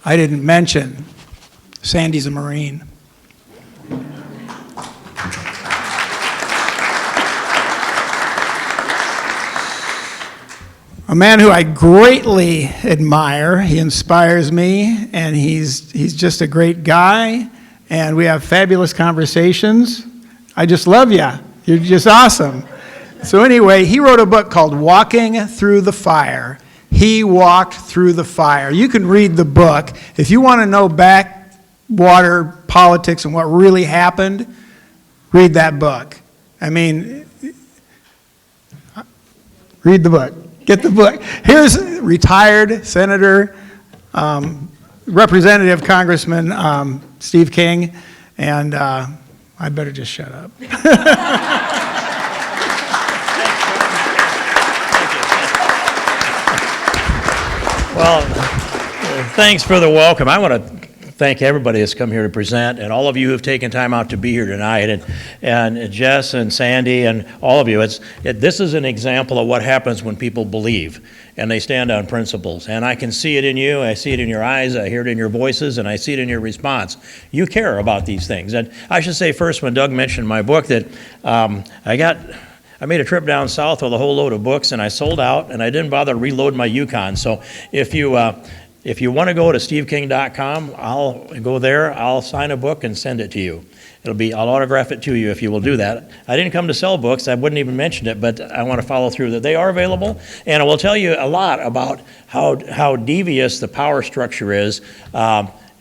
I didn't mention, Sandy's a Marine. A man who I greatly admire. He inspires me, and he's just a great guy, and we have fabulous conversations. I just love you. You're just awesome. So anyway, he wrote a book called Walking Through the Fire. He walked through the fire. You can read the book. If you want to know backwater politics and what really happened, read that book. I mean, read the book. Get the book. Here's retired Senator, Representative Congressman Steve King, and I better just shut up. Well, thanks for the welcome. I want to thank everybody that's come here to present, and all of you who have taken time out to be here tonight, and Jess and Sandy and all of you. This is an example of what happens when people believe and they stand on principles. And I can see it in you, I see it in your eyes, I hear it in your voices, and I see it in your response. You care about these things. And I should say first, when Doug mentioned my book, that I made a trip down south with a whole load of books, and I sold out, and I didn't bother to reload my Yukon. So if you want to go to steveking.com, I'll go there, I'll sign a book and send it to you. I'll autograph it to you if you will do that. I didn't come to sell books, I wouldn't even mention it, but I want to follow through that they are available, and I will tell you a lot about how devious the power structure is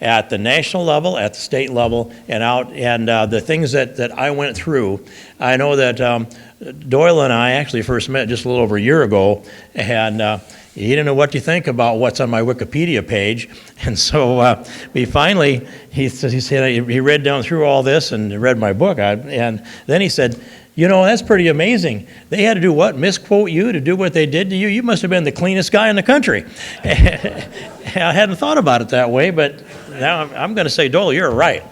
at the national level, at the state level, and the things that I went through. I know that Doyle and I actually first met just a little over a year ago, and he didn't know what to think about what's on my Wikipedia page, and so he read down through all this and read my book, and then he said, "You know, that's pretty amazing. They had to do what? Misquote you to do what they did to you? You must have been the cleanest guy in the country." I hadn't thought about it that way, but now I'm going to say, Doyle, you're right.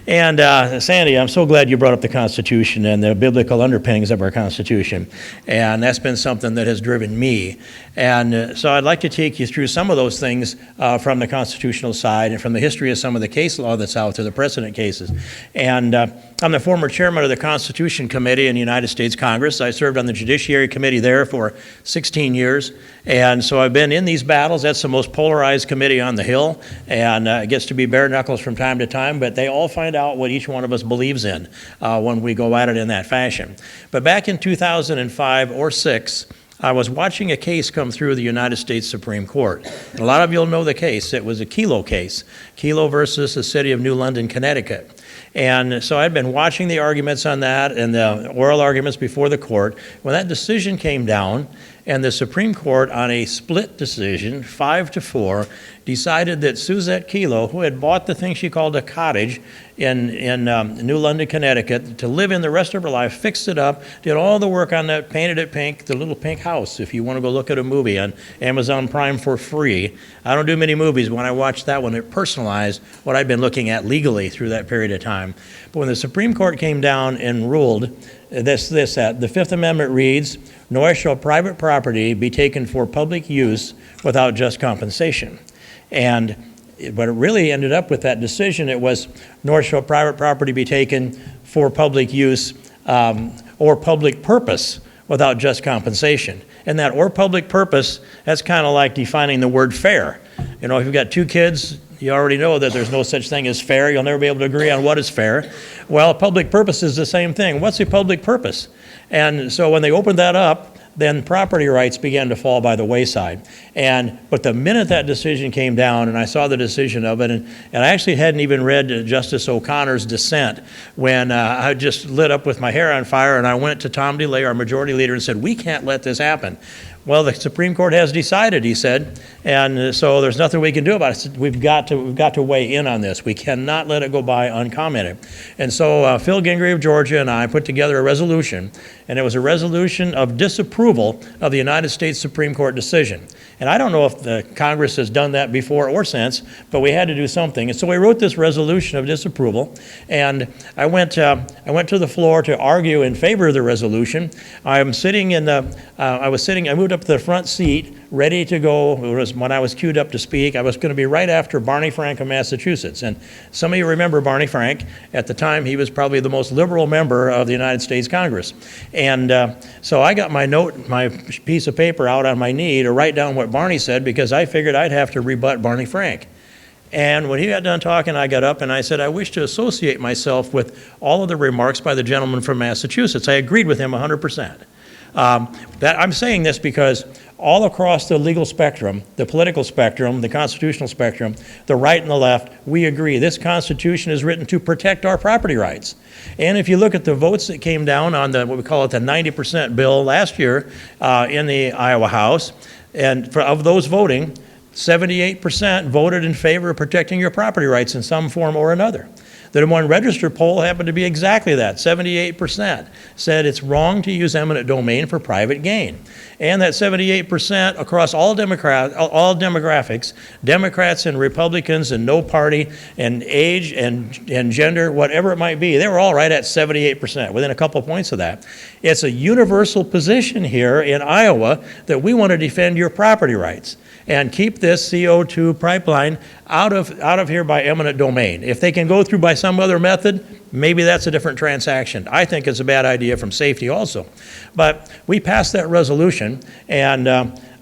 And Sandy, I'm so glad you brought up the Constitution and the biblical underpinnings of our Constitution. And that's been something that has driven me. And so I'd like to take you through some of those things from the constitutional side and from the history of some of the case law that's out there, the precedent cases. And I'm the former chairman of the Constitution Committee in the United States Congress. I served on the Judiciary Committee there for 16 years. And so I've been in these battles. That's the most polarized committee on the Hill. And it gets to be bare knuckles from time to time, but they all find out what each one of us believes in when we go at it in that fashion. But back in 2005 or 6, I was watching a case come through the United States Supreme Court. And a lot of you will know the case. It was a Kelo case, Kelo versus the city of New London, Connecticut. And so I'd been watching the arguments on that and the oral arguments before the court. When that decision came down, and the Supreme Court, on a split decision, 5-4, decided that Suzette Kelo, who had bought the thing she called a cottage in New London, Connecticut, to live in the rest of her life, fixed it up, did all the work on that, painted it pink, the little pink house. If you want to go look at a movie on Amazon Prime for free, I don't do many movies, but when I watched that one, it personalized what I'd been looking at legally through that period of time. But when the Supreme Court came down and ruled that the Fifth Amendment reads, "Nor shall private property be taken for public use without just compensation." And what it really ended up with that decision, it was, "Nor shall private property be taken for public use or public purpose without just compensation." And that "or public purpose," that's kind of like defining the word fair. You know, if you've got two kids, you already know that there's no such thing as fair. You'll never be able to agree on what is fair. Well, public purpose is the same thing. What's a public purpose? And so when they opened that up, then property rights began to fall by the wayside. But the minute that decision came down, and I saw the decision of it, and I actually hadn't even read Justice O'Connor's dissent, when I just lit up with my hair on fire, and I went to Tom DeLay, our majority leader, and said, "We can't let this happen." "Well, the Supreme Court has decided," he said, "and so there's nothing we can do about it. We've got to weigh in on this. We cannot let it go by uncommented." And so Phil Gingrey of Georgia and I put together a resolution, and it was a resolution of disapproval of the United States Supreme Court decision. And I don't know if the Congress has done that before or since, but we had to do something. And so we wrote this resolution of disapproval, and I went to the floor to argue in favor of the resolution. I moved moved up to the front seat, ready to go. It was when I was queued up to speak. I was going to be right after Barney Frank of Massachusetts. And some of you remember Barney Frank. At the time, he was probably the most liberal member of the United States Congress. And so I got my piece of paper out on my knee to write down what Barney said, because I figured I'd have to rebut Barney Frank. And when he got done talking, I got up and I said, I wish to associate myself with all of the remarks by the gentleman from Massachusetts. I agreed with him 100%. I'm saying this because all across the legal spectrum, the political spectrum, the constitutional spectrum, the right and the left, we agree this Constitution is written to protect our property rights. And if you look at the votes that came down on what we call it the 90% bill last year in the Iowa House, and of those voting, 78% voted in favor of protecting your property rights in some form or another. The Des Moines Register poll happened to be exactly that. 78% said it's wrong to use eminent domain for private gain. And that 78% across all demographics, Democrats and Republicans and no party and age and gender, whatever it might be, they were all right at 78%, within a couple points of that. It's a universal position here in Iowa that we want to defend your property rights and keep this CO2 pipeline out of here by eminent domain. If they can go through by some other method, maybe that's a different transaction. I think it's a bad idea from safety also. But we passed that resolution, and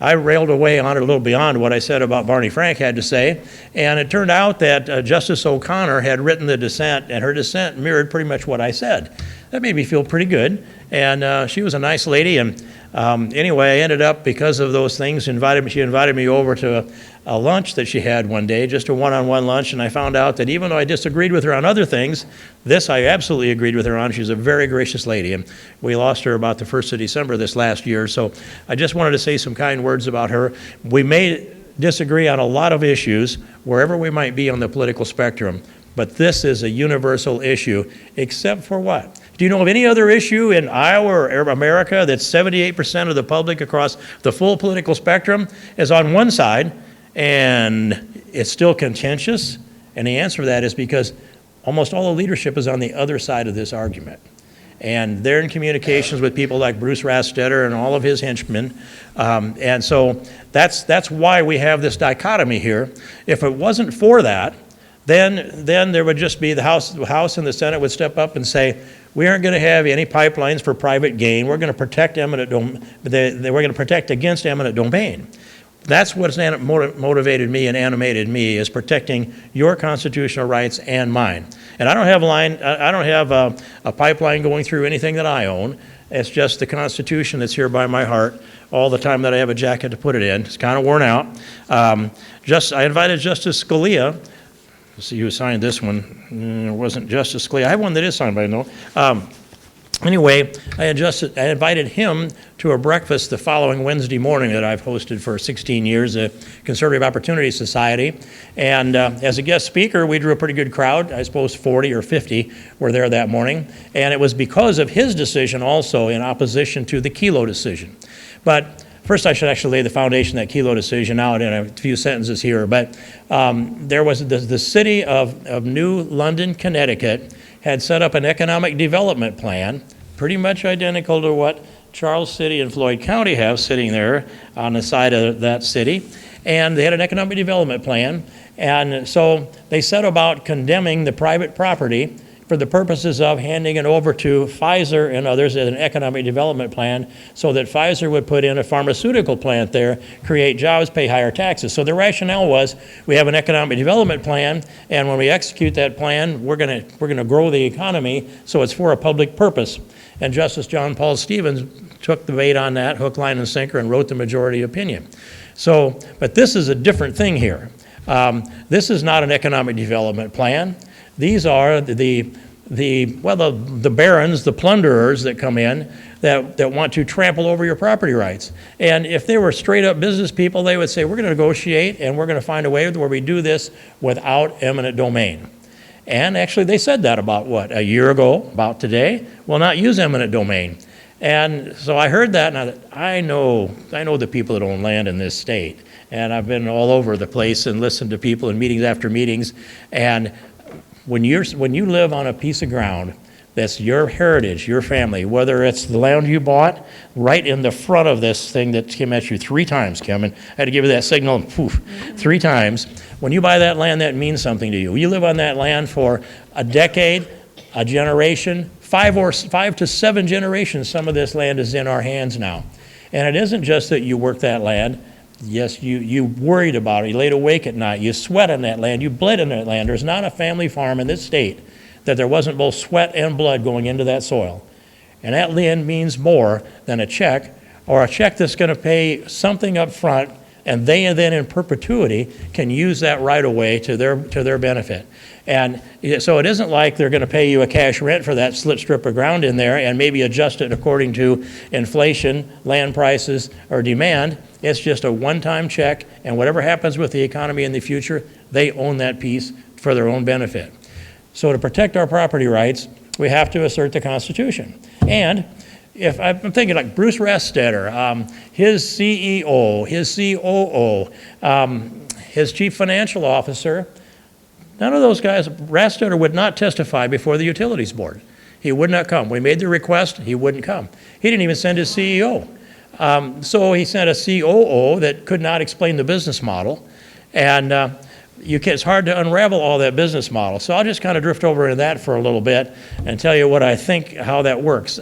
I railed away on it a little beyond what I said about Barney Frank had to say, and it turned out that Justice O'Connor had written the dissent, and her dissent mirrored pretty much what I said. That made me feel pretty good, and she was a nice lady, and anyway, I ended up, because of those things, she invited me over to a lunch that she had one day, just a one-on-one lunch, and I found out that even though I disagreed with her on other things, this I absolutely agreed with her on. She's a very gracious lady, and we lost her about the 1st of December this last year, so I just wanted to say some kind words about her. We may disagree on a lot of issues, wherever we might be on the political spectrum, but this is a universal issue, except for what? Do you know of any other issue in Iowa or America that 78% of the public across the full political spectrum is on one side and it's still contentious? And the answer to that is because almost all the leadership is on the other side of this argument. And they're in communications with people like Bruce Rastetter and all of his henchmen. And so that's why we have this dichotomy here. If it wasn't for that, then there would just be the House and the Senate would step up and say, we aren't going to have any pipelines for private gain. We're going to protect we're going to protect against eminent domain. That's what's motivated me and animated me, is protecting your constitutional rights and mine. And I don't have a pipeline going through anything that I own. It's just the Constitution that's here by my heart all the time that I have a jacket to put it in. It's kind of worn out. I invited Justice Scalia. See who signed this one. It wasn't Justice Scalia. I have one that is signed by no. Anyway, I invited him to a breakfast the following Wednesday morning that I've hosted for 16 years, a Conservative Opportunity Society. And as a guest speaker, we drew a pretty good crowd. I suppose 40 or 50 were there that morning. And it was because of his decision also in opposition to the Kelo decision. But first, I should actually lay the foundation of that Kelo decision out in a few sentences here. But there was the city of New London, Connecticut, had set up an economic development plan, pretty much identical to what Charles City and Floyd County have sitting there on the side of that city. And they had an economic development plan. And so they set about condemning the private property for the purposes of handing it over to Pfizer and others as an economic development plan, so that Pfizer would put in a pharmaceutical plant there, create jobs, pay higher taxes. So the rationale was, we have an economic development plan, and when we execute that plan, we're going to grow the economy, so it's for a public purpose. And Justice John Paul Stevens took the bait on that, hook, line, and sinker, and wrote the majority opinion. So, but this is a different thing here. This is not an economic development plan. These are the barons, the plunderers that come in that want to trample over your property rights. And if they were straight up business people, they would say, we're going to negotiate and we're going to find a way where we do this without eminent domain. And actually they said that about a year ago, about today, we'll not use eminent domain. And so I heard that, and I thought, I know the people that own land in this state. And I've been all over the place and listened to people in meetings after meetings. And when you live on a piece of ground that's your heritage, your family, whether it's the land you bought right in the front of this thing that came at you 3 times, Kim, and I had to give you that signal, and poof, 3 times. When you buy that land, that means something to you. You live on that land for a decade, a generation, 5 to 7 generations. Some of this land is in our hands now. And it isn't just that you work that land. Yes, you worried about it. You laid awake at night. You sweat on that land. You bled on that land. There's not a family farm in this state that there wasn't both sweat and blood going into that soil. And that land means more than a check, or a check that's going to pay something up front, and they then in perpetuity can use that right away to their benefit. And so it isn't like they're going to pay you a cash rent for that split strip of ground in there and maybe adjust it according to inflation, land prices, or demand. It's just a one-time check, and whatever happens with the economy in the future, they own that piece for their own benefit. So to protect our property rights, we have to assert the Constitution. And if I'm thinking like Bruce Restetter, his CEO, his COO, his chief financial officer, none of those guys, Restetter would not testify before the Utilities Board. He would not come. We made the request, he wouldn't come. He didn't even send his CEO. So he sent a COO that could not explain the business model. And it's hard to unravel all that business model. So I'll just kind of drift over into that for a little bit and tell you what I think, how that works.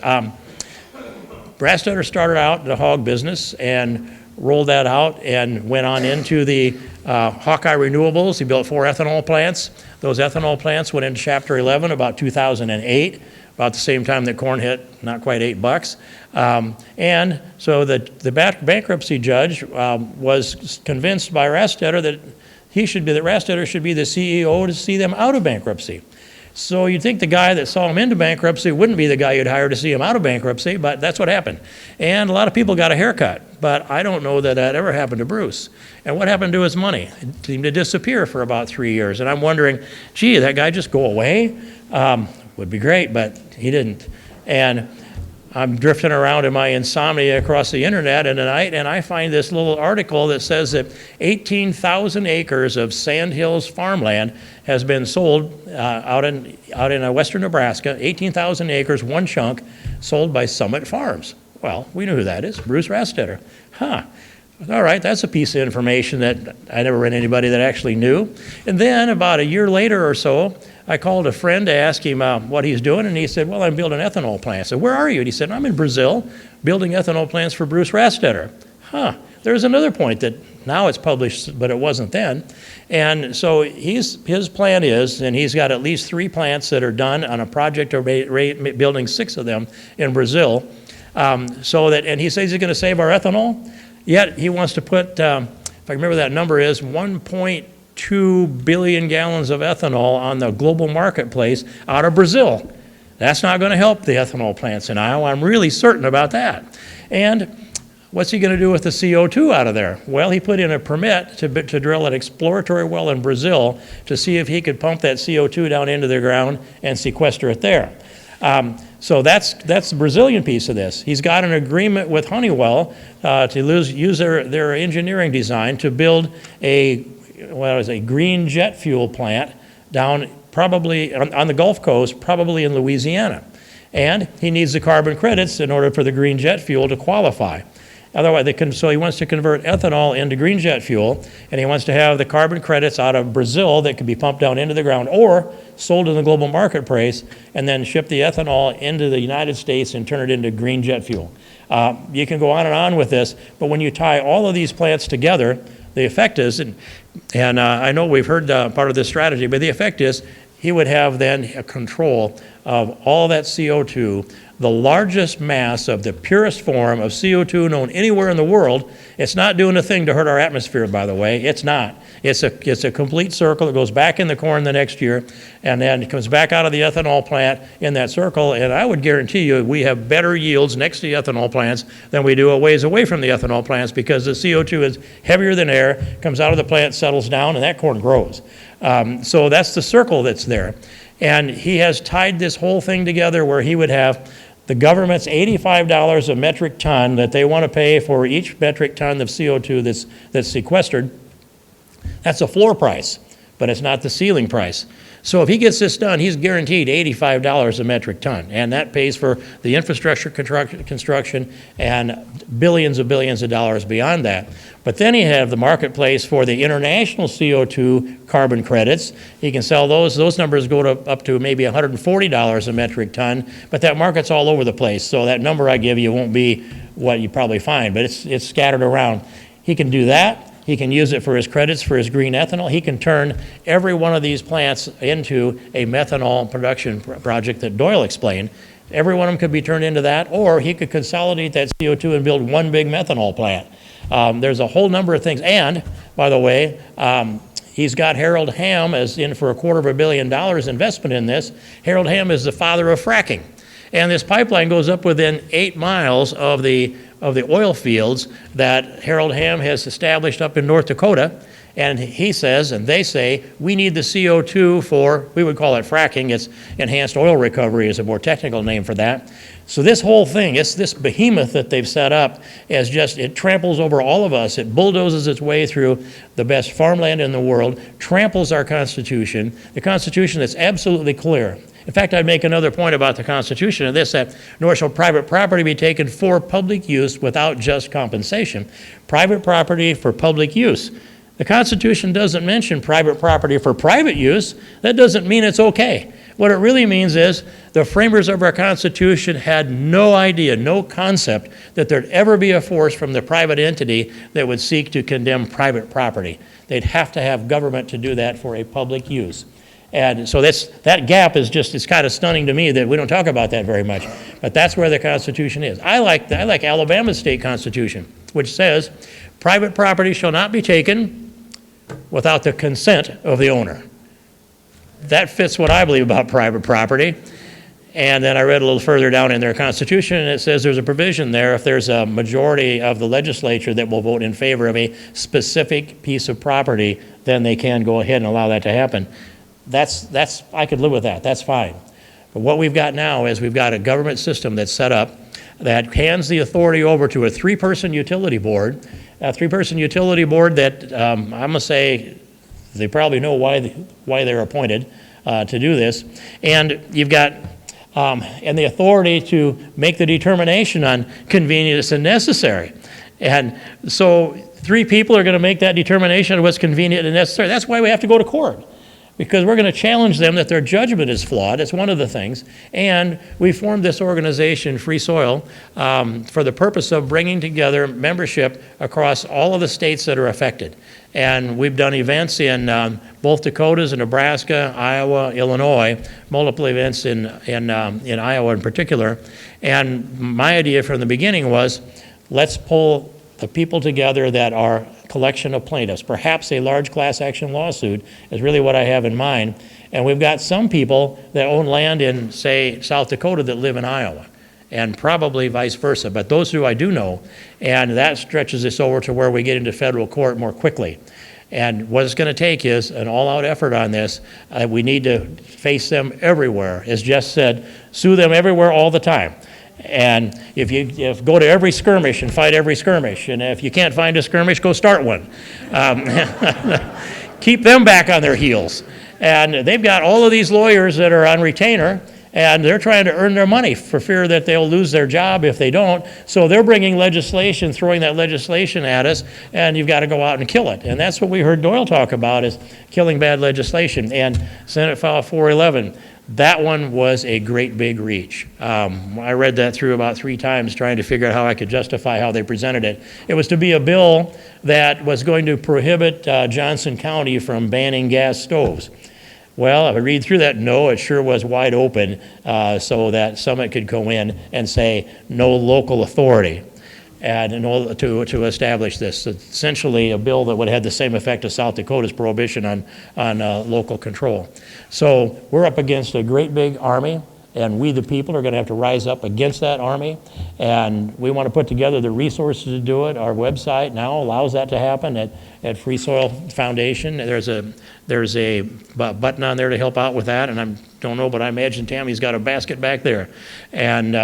Restetter started out in the hog business and rolled that out and went on into the Hawkeye Renewables. He built 4 ethanol plants. Those ethanol plants went into Chapter 11 about 2008, about the same time that corn hit not quite $8. And so the bankruptcy judge was convinced by Restetter that Restetter should be the CEO to see them out of bankruptcy. So you'd think the guy that saw him into bankruptcy wouldn't be the guy you'd hire to see him out of bankruptcy, but that's what happened. And a lot of people got a haircut, but I don't know that ever happened to Bruce. And what happened to his money? It seemed to disappear for about 3 years. And I'm wondering, gee, that guy just go away? Would be great, but he didn't. And I'm drifting around in my insomnia across the internet in the night, and I find this little article that says that 18,000 acres of Sandhills farmland has been sold out in western Nebraska. 18,000 acres, one chunk, sold by Summit Farms. Well, we know who that is, Bruce Restetter. Huh. All right, that's a piece of information that I never read anybody that actually knew. And then about a year later or so, I called a friend to ask him what he's doing, and he said, well, I'm building ethanol plants. I said, where are you? And he said, I'm in Brazil building ethanol plants for Bruce Restetter. Huh. There's another point that now it's published, but it wasn't then. And so his plan is, and he's got at least 3 plants that are done on a project of building 6 of them in Brazil. And he says he's going to save our ethanol, yet he wants to put, if I remember that number is 1.2 billion gallons of ethanol on the global marketplace out of Brazil. That's not going to help the ethanol plants in Iowa. I'm really certain about that. And what's he going to do with the CO2 out of there? Well, he put in a permit to drill an exploratory well in Brazil to see if he could pump that CO2 down into the ground and sequester it there. So that's the Brazilian piece of this. He's got an agreement with Honeywell to use their engineering design to build a green jet fuel plant down probably on the Gulf Coast, probably in Louisiana. And he needs the carbon credits in order for the green jet fuel to qualify. Otherwise, so he wants to convert ethanol into green jet fuel, and he wants to have the carbon credits out of Brazil that can be pumped down into the ground or sold in the global marketplace, and then ship the ethanol into the United States and turn it into green jet fuel. You can go on and on with this, but when you tie all of these plants together, the effect is, and I know we've heard part of this strategy, but the effect is he would have then a control of all that CO2, the largest mass of the purest form of CO2 known anywhere in the world. It's not doing a thing to hurt our atmosphere, by the way. It's not. It's a complete circle. It goes back in the corn the next year, and then it comes back out of the ethanol plant in that circle. And I would guarantee you we have better yields next to the ethanol plants than we do a ways away from the ethanol plants, because the CO2 is heavier than air, comes out of the plant, settles down, and that corn grows. So that's the circle that's there. And he has tied this whole thing together where he would have the government's $85 a metric ton that they want to pay for each metric ton of CO2 that's sequestered. That's a floor price, but it's not the ceiling price. So if he gets this done, he's guaranteed $85 a metric ton, and that pays for the infrastructure construction and billions of dollars beyond that. But then you have the marketplace for the international CO2 carbon credits. He can sell those. Those numbers go up to maybe $140 a metric ton, but that market's all over the place. So that number I give you won't be what you probably find, but it's scattered around. He can do that. He can use it for his credits for his green ethanol. He can turn every one of these plants into a methanol production project that Doyle explained. Every one of them could be turned into that, or he could consolidate that CO2 and build one big methanol plant. There's a whole number of things. And, by the way, he's got Harold Hamm as in for $250 million investment in this. Harold Hamm is the father of fracking. And this pipeline goes up within 8 miles of the oil fields that Harold Hamm has established up in North Dakota. And he says, and they say, we need the CO2 for, we would call it fracking. It's enhanced oil recovery is a more technical name for that. So this whole thing, it's this behemoth that they've set up as just, it tramples over all of us. It bulldozes its way through the best farmland in the world, tramples our Constitution, the Constitution that's absolutely clear. In fact, I'd make another point about the Constitution of this, that nor shall private property be taken for public use without just compensation. Private property for public use. The Constitution doesn't mention private property for private use. That doesn't mean it's okay. What it really means is the framers of our Constitution had no idea, no concept that there'd ever be a force from the private entity that would seek to condemn private property. They'd have to have government to do that for a public use. And so that gap is just, it's kind of stunning to me that we don't talk about that very much. But that's where the Constitution is. I like Alabama's state constitution, which says private property shall not be taken without the consent of the owner. That fits what I believe about private property. And then I read a little further down in their constitution, and it says there's a provision there if there's a majority of the legislature that will vote in favor of a specific piece of property, then they can go ahead and allow that to happen. That's I could live with that. That's fine. But what we've got now is we've got a government system that's set up that hands the authority over to a 3-person utility board, a 3-person utility board that I'm going to say they probably know why they're appointed to do this. And you've got and the authority to make the determination on convenience and necessary. And so 3 people are going to make that determination of what's convenient and necessary. That's why we have to go to court, because we're going to challenge them that their judgment is flawed. It's one of the things. And we formed this organization, Free Soil, for the purpose of bringing together membership across all of the states that are affected. And we've done events in both Dakotas and Nebraska, Iowa, Illinois, multiple events in Iowa in particular. And my idea from the beginning was, let's pull the people together that are a collection of plaintiffs. Perhaps a large class action lawsuit is really what I have in mind. And we've got some people that own land in, say, South Dakota that live in Iowa, and probably vice versa. But those who I do know, and that stretches us over to where we get into federal court more quickly. And what it's going to take is an all-out effort on this. We need to face them everywhere. As Jess said, sue them everywhere all the time. And if you go to every skirmish and fight every skirmish, and if you can't find a skirmish, go start one. Keep them back on their heels. And they've got all of these lawyers that are on retainer, and they're trying to earn their money for fear that they'll lose their job if they don't. So they're bringing legislation, throwing that legislation at us, and you've got to go out and kill it. And that's what we heard Doyle talk about, is killing bad legislation. And Senate File 411, that one was a great big reach. I read that through about 3 times trying to figure out how I could justify how they presented it. It was to be a bill that was going to prohibit Johnson County from banning gas stoves. Well, if I read through that, no, it sure was wide open so that Summit could go in and say no local authority and to establish this. Essentially a bill that would have the same effect as South Dakota's prohibition on local control. So we're up against a great big army, and we the people are going to have to rise up against that army, and we want to put together the resources to do it. Our website now allows that to happen at Free Soil Foundation. There's a button on there to help out with that, and I don't know, but I imagine Tammy's got a basket back there. And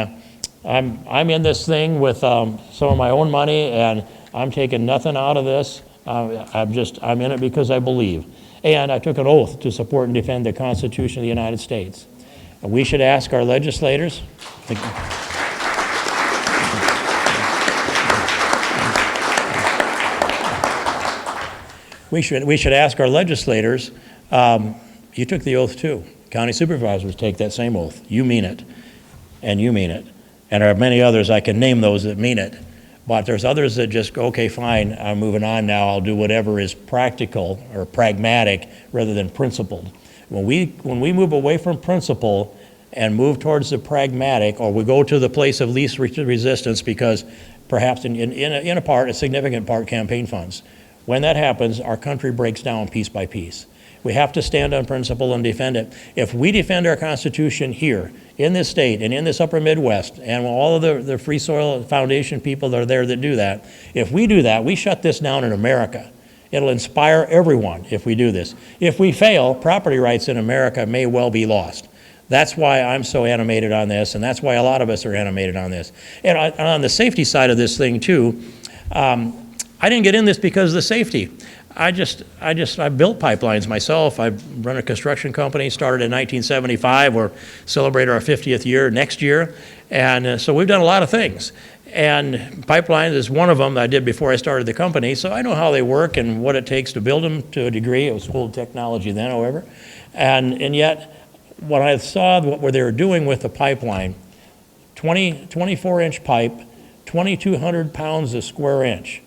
I'm in this thing with some of my own money, and I'm taking nothing out of this. I'm in it because I believe. And I took an oath to support and defend the Constitution of the United States. And we should ask our legislators. We should ask our legislators, you took the oath too. County supervisors take that same oath. You mean it, and you mean it. And there are many others, I can name those that mean it. But there's others that just go, okay, fine, I'm moving on now. I'll do whatever is practical or pragmatic rather than principled. When we move away from principle and move towards the pragmatic, or we go to the place of least resistance because perhaps in a part, a significant part, campaign funds. When that happens, our country breaks down piece by piece. We have to stand on principle and defend it. If we defend our Constitution here, in this state, and in this upper Midwest, and all of the Free Soil Foundation people that are there that do that, if we do that, we shut this down in America. It'll inspire everyone if we do this. If we fail, property rights in America may well be lost. That's why I'm so animated on this, and that's why a lot of us are animated on this. And on the safety side of this thing too, I didn't get in this because of the safety. I built pipelines myself. I run a construction company, started in 1975. We're celebrating our 50th year next year. And so we've done a lot of things. And pipelines is one of them that I did before I started the company. So I know how they work and what it takes to build them to a degree. It was old technology then, however. And yet, when I saw what they were doing with the pipeline, 24-inch pipe, 2,200 pounds a square inch.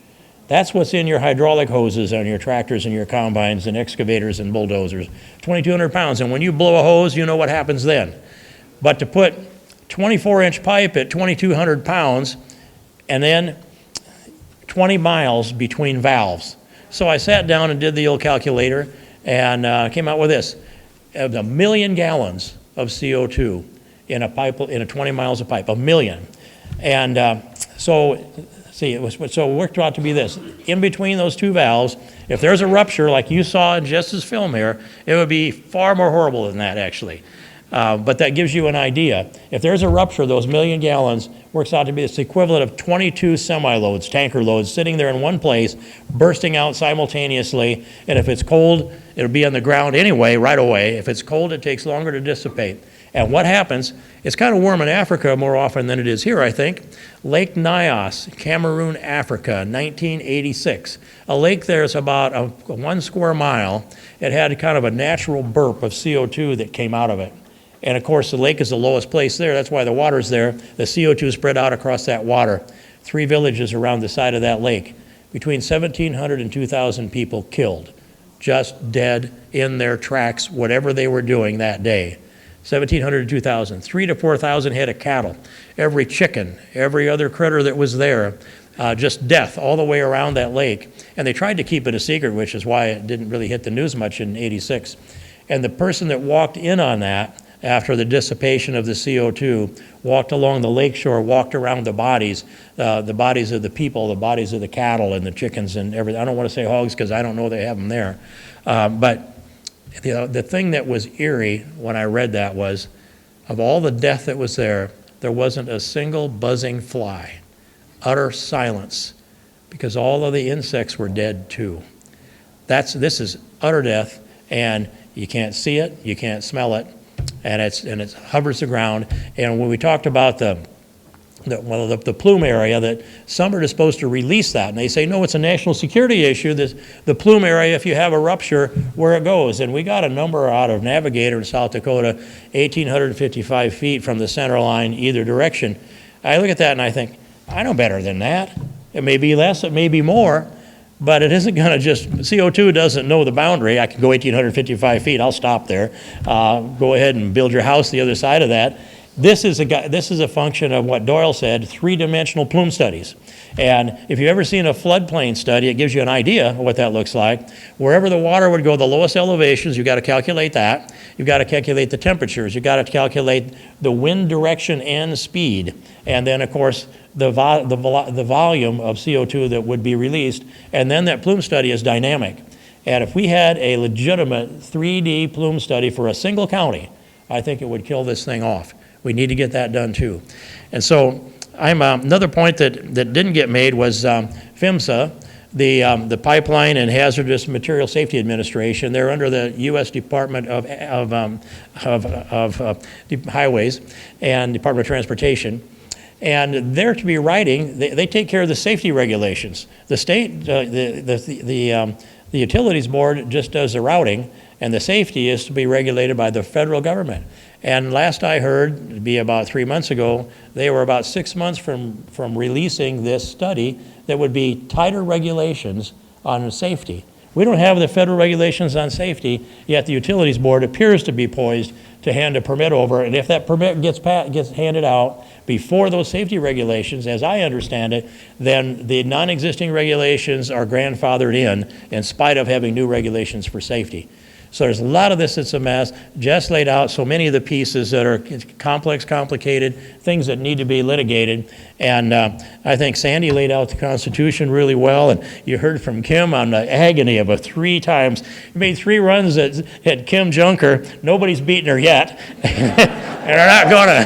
That's what's in your hydraulic hoses on your tractors and your combines and excavators and bulldozers, 2,200 pounds. And when you blow a hose, you know what happens then. But to put 24-inch pipe at 2,200 pounds and then 20 miles between valves. So I sat down and did the old calculator and came out with this. 1 million gallons of CO2 in a pipe, in a 20 miles of pipe, 1 million. And so it worked out to be this. In between those two valves, if there's a rupture like you saw in Jess's film here, it would be far more horrible than that actually. But that gives you an idea. If there's a rupture, those 1 million gallons works out to be the equivalent of 22 semi-loads, tanker loads, sitting there in one place, bursting out simultaneously. And if it's cold, it'll be on the ground anyway, right away. If it's cold, it takes longer to dissipate. And what happens, it's kind of warm in Africa more often than it is here, I think. Lake Nyos, Cameroon, Africa, 1986. A lake there is about a 1 square mile. It had kind of a natural burp of CO2 that came out of it. And of course, the lake is the lowest place there. That's why the water's there. The CO2 spread out across that water. 3 villages around the side of that lake. Between 1,700 and 2,000 people killed, just dead in their tracks, whatever they were doing that day. 1,700 to 2,000, 3,000 to 4,000 head of cattle, every chicken, every other critter that was there, just death all the way around that lake. And they tried to keep it a secret, which is why it didn't really hit the news much in '86. And the person that walked in on that after the dissipation of the CO2 walked along the lakeshore, walked around the bodies of the people, the bodies of the cattle and the chickens and everything. I don't want to say hogs because I don't know they have them there. But the thing that was eerie when I read that was, of all the death that was there, there wasn't a single buzzing fly. Utter silence, because all of the insects were dead too. This is utter death, and you can't see it, you can't smell it, and it hovers the ground. And when we talked about the plume area, that some are supposed to release that, and they say, no, it's a national security issue, the plume area, if you have a rupture, where it goes. And we got a number out of Navigator in South Dakota, 1,855 feet from the center line either direction. I look at that and I think, I know better than that. It may be less, it may be more, but it isn't going to just, CO2 doesn't know the boundary. I can go 1,855 feet, I'll stop there. Go ahead and build your house the other side of that. This is a function of what Doyle said, 3-dimensional plume studies. And if you've ever seen a floodplain study, it gives you an idea of what that looks like. Wherever the water would go, the lowest elevations, you've got to calculate that. You've got to calculate the temperatures. You've got to calculate the wind direction and speed. And then, of course, the volume of CO2 that would be released. And then that plume study is dynamic. And if we had a legitimate 3D plume study for a single county, I think it would kill this thing off. We need to get that done too. And so another point that didn't get made was PHMSA, the Pipeline and Hazardous Material Safety Administration. They're under the U.S. Department of Highways and Department of Transportation. And they're to be writing, they take care of the safety regulations. The state, the Utilities Board just does the routing, and the safety is to be regulated by the federal government. And last I heard, it'd be about 3 months ago, they were about 6 months from releasing this study that would be tighter regulations on safety. We don't have the federal regulations on safety, yet the Utilities Board appears to be poised to hand a permit over, and if that permit gets handed out before those safety regulations, as I understand it, then the non-existing regulations are grandfathered in spite of having new regulations for safety. So there's a lot of this that's a mess. Jess laid out so many of the pieces that are complex, complicated, things that need to be litigated. And I think Sandy laid out the Constitution really well. And you heard from Kim on the agony of 3 times. He made 3 runs that had Kim Junker. Nobody's beaten her yet. And they're not going to.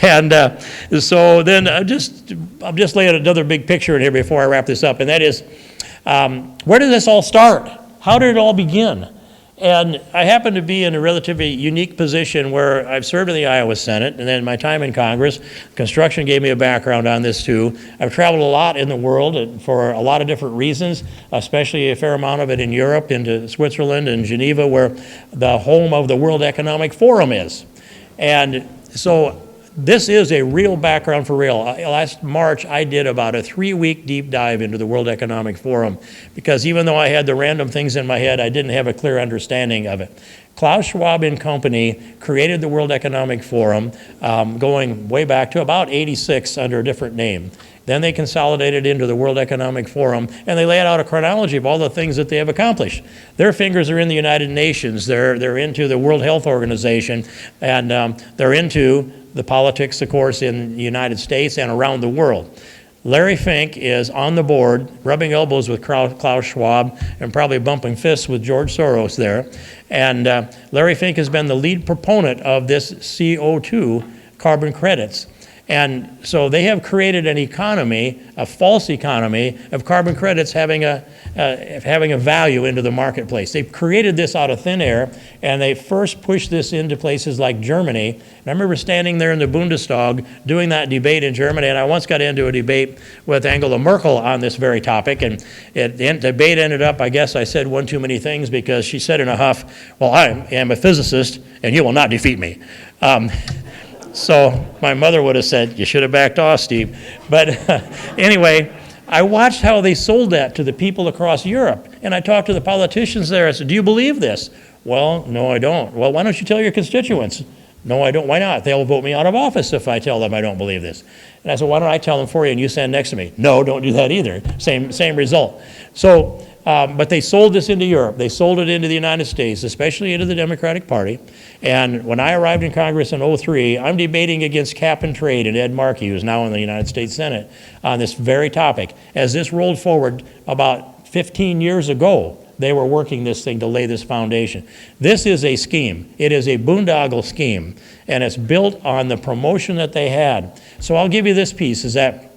And so then I'm just laying another big picture in here before I wrap this up, and that is, where did this all start? How did it all begin? And I happen to be in a relatively unique position where I've served in the Iowa Senate, and then my time in Congress, construction gave me a background on this too. I've traveled a lot in the world for a lot of different reasons, especially a fair amount of it in Europe, into Switzerland and Geneva, where the home of the World Economic Forum is. And so this is a real background for real. Last March, I did about a 3-week deep dive into the World Economic Forum because even though I had the random things in my head, I didn't have a clear understanding of it. Klaus Schwab and Company created the World Economic Forum going way back to about '86 under a different name. Then they consolidated into the World Economic Forum, and they laid out a chronology of all the things that they have accomplished. Their fingers are in the United Nations. They're into the World Health Organization, and they're into the politics, of course, in the United States and around the world. Larry Fink is on the board, rubbing elbows with Klaus Schwab and probably bumping fists with George Soros there. And Larry Fink has been the lead proponent of this CO2 carbon credits. And so they have created an economy, a false economy, of carbon credits having a value into the marketplace. They've created this out of thin air, and they first pushed this into places like Germany. And I remember standing there in the Bundestag doing that debate in Germany, and I once got into a debate with Angela Merkel on this very topic, and the debate ended up, I guess I said one too many things because she said in a huff, well, I am a physicist, and you will not defeat me. So my mother would have said, you should have backed off, Steve. But anyway, I watched how they sold that to the people across Europe. And I talked to the politicians there. I said, do you believe this? Well, no, I don't. Well, why don't you tell your constituents? No, I don't. Why not? They'll vote me out of office if I tell them I don't believe this. And I said, why don't I tell them for you and you stand next to me? No, don't do that either. Same result. So, but they sold this into Europe. They sold it into the United States, especially into the Democratic Party. And when I arrived in Congress in '03, I'm debating against Cap and Trade and Ed Markey, who's now in the United States Senate, on this very topic. As this rolled forward about 15 years ago, they were working this thing to lay this foundation. This is a scheme. It is a boondoggle scheme, and it's built on the promotion that they had. So I'll give you this piece, is that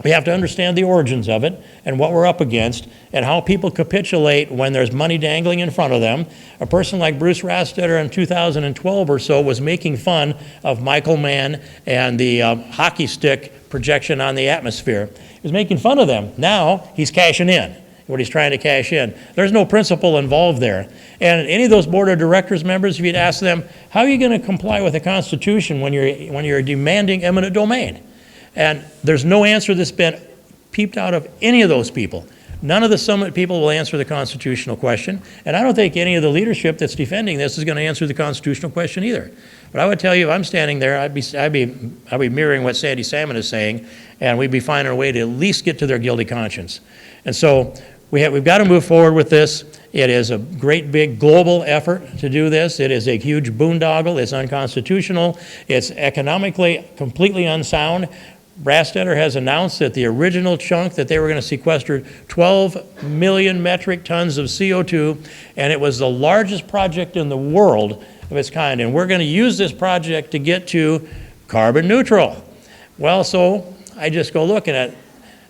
we have to understand the origins of it and what we're up against and how people capitulate when there's money dangling in front of them. A person like Bruce Rastetter in 2012 or so was making fun of Michael Mann and the hockey stick projection on the atmosphere. He was making fun of them. Now he's cashing in what he's trying to cash in. There's no principle involved there. And any of those board of directors members, if you'd ask them, how are you going to comply with the Constitution when you're demanding eminent domain? And there's no answer that's been peeped out of any of those people. None of the summit people will answer the constitutional question, and I don't think any of the leadership that's defending this is going to answer the constitutional question either. But I would tell you, if I'm standing there, I'd be mirroring what Sandy Salmon is saying, and we'd be finding a way to at least get to their guilty conscience. And so we've got to move forward with this. It is a great big global effort to do this. It is a huge boondoggle. It's unconstitutional. It's economically completely unsound. Rastetter has announced that the original chunk that they were going to sequester 12 million metric tons of CO2, and it was the largest project in the world of its kind. And we're going to use this project to get to carbon neutral. Well, so I just go looking at,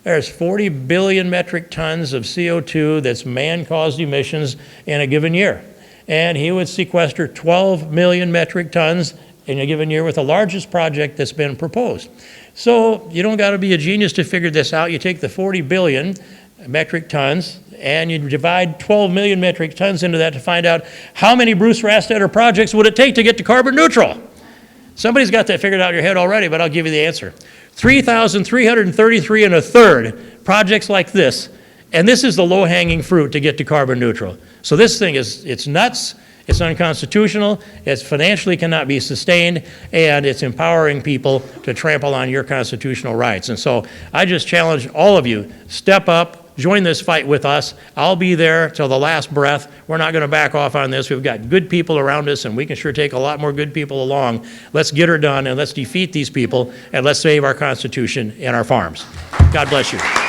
there's 40 billion metric tons of CO2 that's man-caused emissions in a given year. And he would sequester 12 million metric tons in a given year with the largest project that's been proposed. So you don't got to be a genius to figure this out. You take the 40 billion metric tons and you divide 12 million metric tons into that to find out how many Bruce Rastetter projects would it take to get to carbon neutral. Somebody's got that figured out in your head already, but I'll give you the answer. 3,333 and a third projects like this, and this is the low-hanging fruit to get to carbon neutral. So this thing is, it's nuts, it's unconstitutional, it's financially cannot be sustained, and it's empowering people to trample on your constitutional rights. And so I just challenge all of you, step up, join this fight with us. I'll be there till the last breath. We're not going to back off on this. We've got good people around us, and we can sure take a lot more good people along. Let's get her done, and let's defeat these people, and let's save our Constitution and our farms. God bless you.